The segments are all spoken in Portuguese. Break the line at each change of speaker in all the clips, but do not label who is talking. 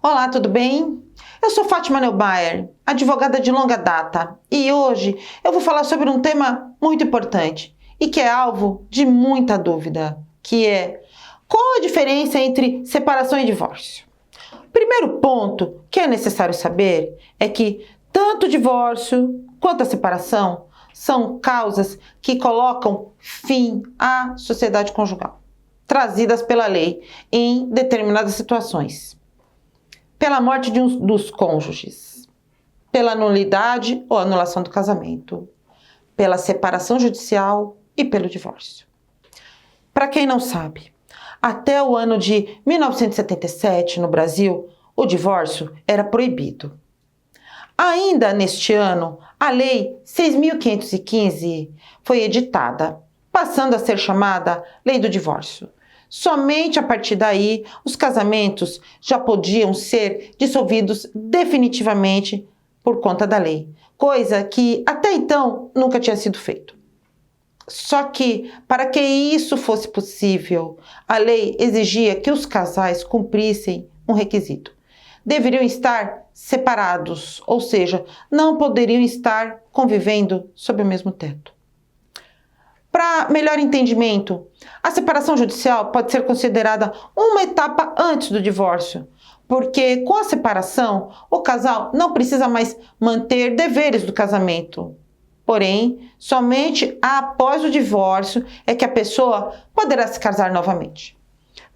Olá, tudo bem? Eu sou Fátima Neubayer, advogada de longa data, e hoje eu vou falar sobre um tema muito importante e que é alvo de muita dúvida, que é: qual a diferença entre separação e divórcio? Primeiro ponto que é necessário saber é que tanto o divórcio quanto a separação são causas que colocam fim à sociedade conjugal, trazidas pela lei em determinadas situações. Pela morte de um dos cônjuges, pela nulidade ou anulação do casamento, pela separação judicial e pelo divórcio. Para quem não sabe, até o ano de 1977, no Brasil, o divórcio era proibido. Ainda neste ano, a Lei 6.515 foi editada, passando a ser chamada Lei do Divórcio. Somente a partir daí, os casamentos já podiam ser dissolvidos definitivamente por conta da lei, coisa que até então nunca tinha sido feito. Só que, para que isso fosse possível, a lei exigia que os casais cumprissem um requisito. Deveriam estar separados, ou seja, não poderiam estar convivendo sob o mesmo teto. Para melhor entendimento, a separação judicial pode ser considerada uma etapa antes do divórcio, porque com a separação, o casal não precisa mais manter deveres do casamento. Porém, somente após o divórcio é que a pessoa poderá se casar novamente.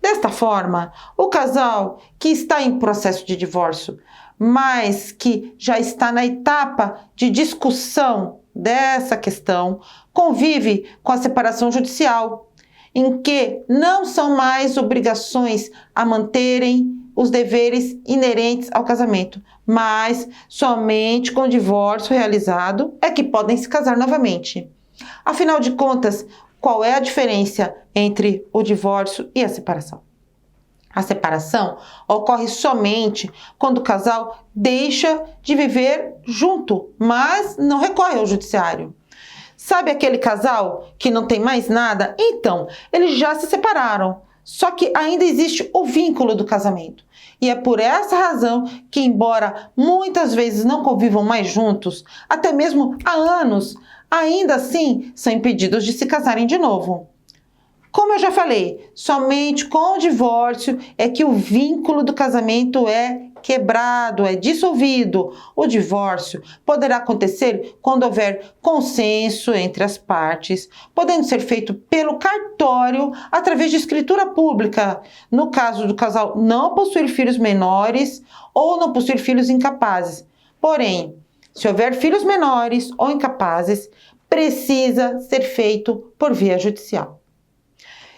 Desta forma, o casal que está em processo de divórcio, mas que já está na etapa de discussão dessa questão, convive com a separação judicial, em que não são mais obrigações a manterem os deveres inerentes ao casamento, mas somente com o divórcio realizado é que podem se casar novamente. Afinal de contas, qual é a diferença entre o divórcio e a separação? A separação ocorre somente quando o casal deixa de viver junto, mas não recorre ao judiciário. Sabe aquele casal que não tem mais nada? Então, eles já se separaram, só que ainda existe o vínculo do casamento. E é por essa razão que, embora muitas vezes não convivam mais juntos, até mesmo há anos, ainda assim são impedidos de se casarem de novo. Como eu já falei, somente com o divórcio é que o vínculo do casamento é quebrado, é dissolvido. O divórcio poderá acontecer quando houver consenso entre as partes, podendo ser feito pelo cartório através de escritura pública, no caso do casal não possuir filhos menores ou não possuir filhos incapazes. Porém, se houver filhos menores ou incapazes, precisa ser feito por via judicial.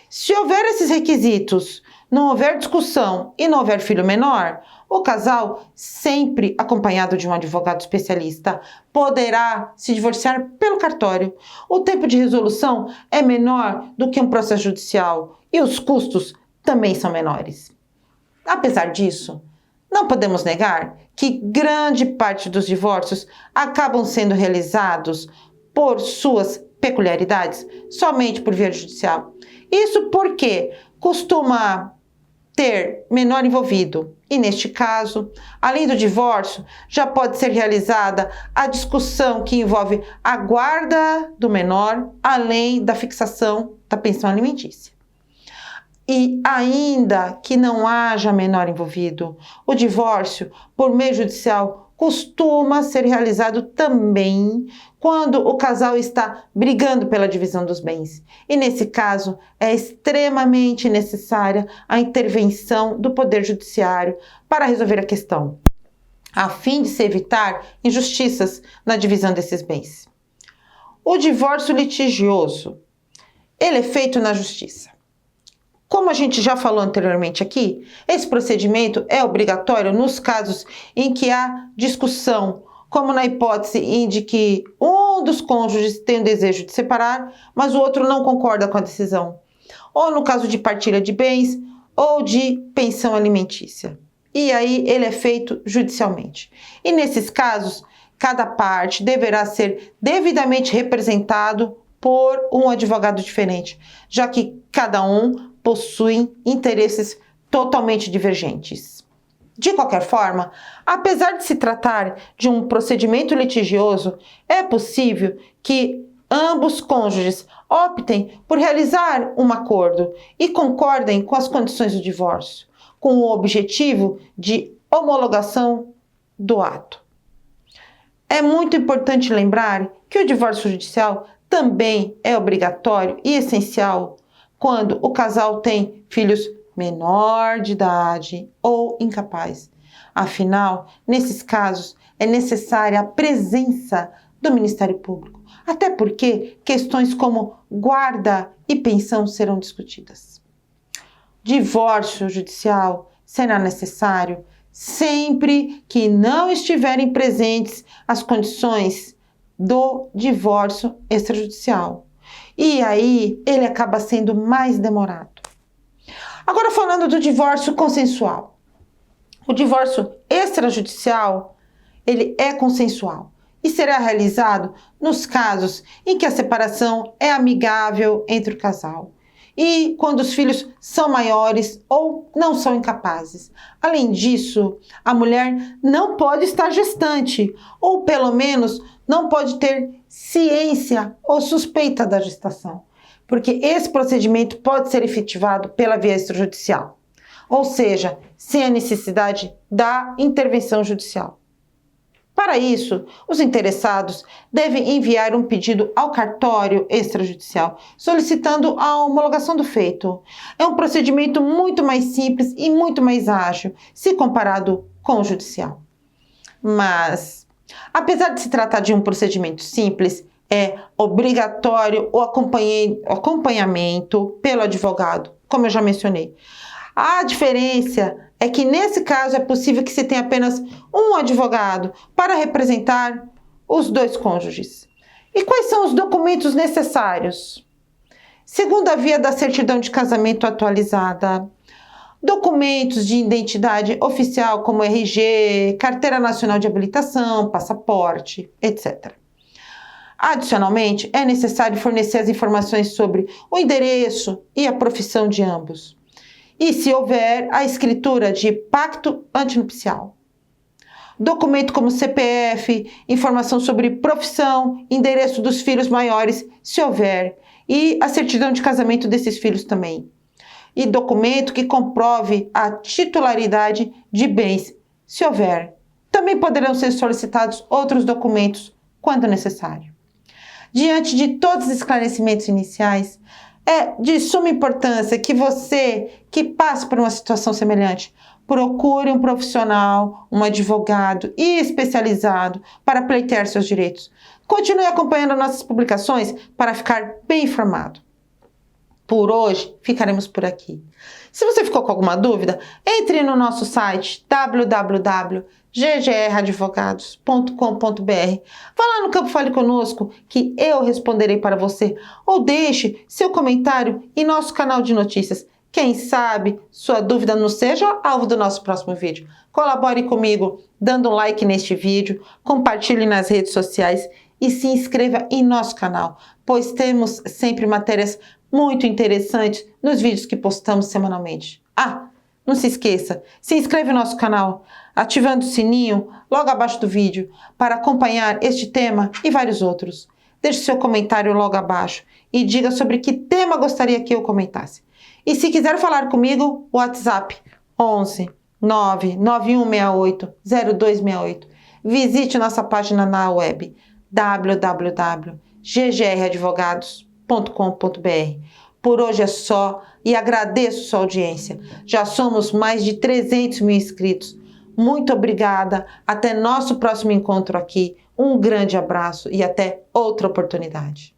Se houver esses requisitos, não houver discussão e não houver filho menor, o casal, sempre acompanhado de um advogado especialista, poderá se divorciar pelo cartório. O tempo de resolução é menor do que um processo judicial e os custos também são menores. Apesar disso, não podemos negar que grande parte dos divórcios acabam sendo realizados por suas peculiaridades somente por via judicial. Isso porque costuma ter menor envolvido e, neste caso, além do divórcio, já pode ser realizada a discussão que envolve a guarda do menor, além da fixação da pensão alimentícia. E ainda que não haja menor envolvido, o divórcio por meio judicial costuma ser realizado também quando o casal está brigando pela divisão dos bens. E nesse caso, é extremamente necessária a intervenção do Poder Judiciário para resolver a questão, a fim de se evitar injustiças na divisão desses bens. O divórcio litigioso, ele é feito na justiça. Como a gente já falou anteriormente aqui, esse procedimento é obrigatório nos casos em que há discussão, como na hipótese em que um dos cônjuges tem o desejo de separar, mas o outro não concorda com a decisão, ou no caso de partilha de bens ou de pensão alimentícia. E aí ele é feito judicialmente. E nesses casos, cada parte deverá ser devidamente representado por um advogado diferente, já que cada um possui interesses totalmente divergentes. De qualquer forma, apesar de se tratar de um procedimento litigioso, é possível que ambos cônjuges optem por realizar um acordo e concordem com as condições do divórcio, com o objetivo de homologação do ato. É muito importante lembrar que o divórcio judicial também é obrigatório e essencial quando o casal tem filhos menor de idade ou incapaz. Afinal, nesses casos, é necessária a presença do Ministério Público, até porque questões como guarda e pensão serão discutidas. Divórcio judicial será necessário sempre que não estiverem presentes as condições do divórcio extrajudicial. E aí ele acaba sendo mais demorado. Agora falando do divórcio consensual. O divórcio extrajudicial, ele é consensual e será realizado nos casos em que a separação é amigável entre o casal e quando os filhos são maiores ou não são incapazes. Além disso, a mulher não pode estar gestante ou pelo menos não pode ter ciência ou suspeita da gestação, porque esse procedimento pode ser efetivado pela via extrajudicial, ou seja, sem a necessidade da intervenção judicial. Para isso, os interessados devem enviar um pedido ao cartório extrajudicial, solicitando a homologação do feito. É um procedimento muito mais simples e muito mais ágil, se comparado com o judicial. Mas, apesar de se tratar de um procedimento simples, é obrigatório o acompanhamento pelo advogado, como eu já mencionei. A diferença é que, nesse caso, é possível que se tenha apenas um advogado para representar os dois cônjuges. E quais são os documentos necessários? Segundo a via da certidão de casamento atualizada, documentos de identidade oficial como RG, Carteira Nacional de Habilitação, passaporte, etc. Adicionalmente, é necessário fornecer as informações sobre o endereço e a profissão de ambos. E, se houver, a escritura de pacto antinupcial. Documento como CPF, informação sobre profissão, endereço dos filhos maiores, se houver, e a certidão de casamento desses filhos também. E documento que comprove a titularidade de bens, se houver. Também poderão ser solicitados outros documentos, quando necessário. Diante de todos os esclarecimentos iniciais, é de suma importância que você, que passa por uma situação semelhante, procure um profissional, um advogado especializado para pleitear seus direitos. Continue acompanhando nossas publicações para ficar bem informado. Por hoje, ficaremos por aqui. Se você ficou com alguma dúvida, entre no nosso site www.ggradvogados.com.br. Vá lá no campo Fale Conosco que eu responderei para você, ou deixe seu comentário em nosso canal de notícias. Quem sabe sua dúvida não seja alvo do nosso próximo vídeo. Colabore comigo dando um like neste vídeo, compartilhe nas redes sociais e se inscreva em nosso canal, pois temos sempre matérias muito interessantes nos vídeos que postamos semanalmente. Não se esqueça, se inscreve no nosso canal, ativando o sininho logo abaixo do vídeo para acompanhar este tema e vários outros. Deixe seu comentário logo abaixo e diga sobre que tema gostaria que eu comentasse. E se quiser falar comigo, o WhatsApp 11 99168 0268. Visite nossa página na web www.ggradvogados.com.br. Por hoje é só e agradeço sua audiência. Já somos mais de 300 mil inscritos. Muito obrigada. Até nosso próximo encontro aqui. Um grande abraço e até outra oportunidade.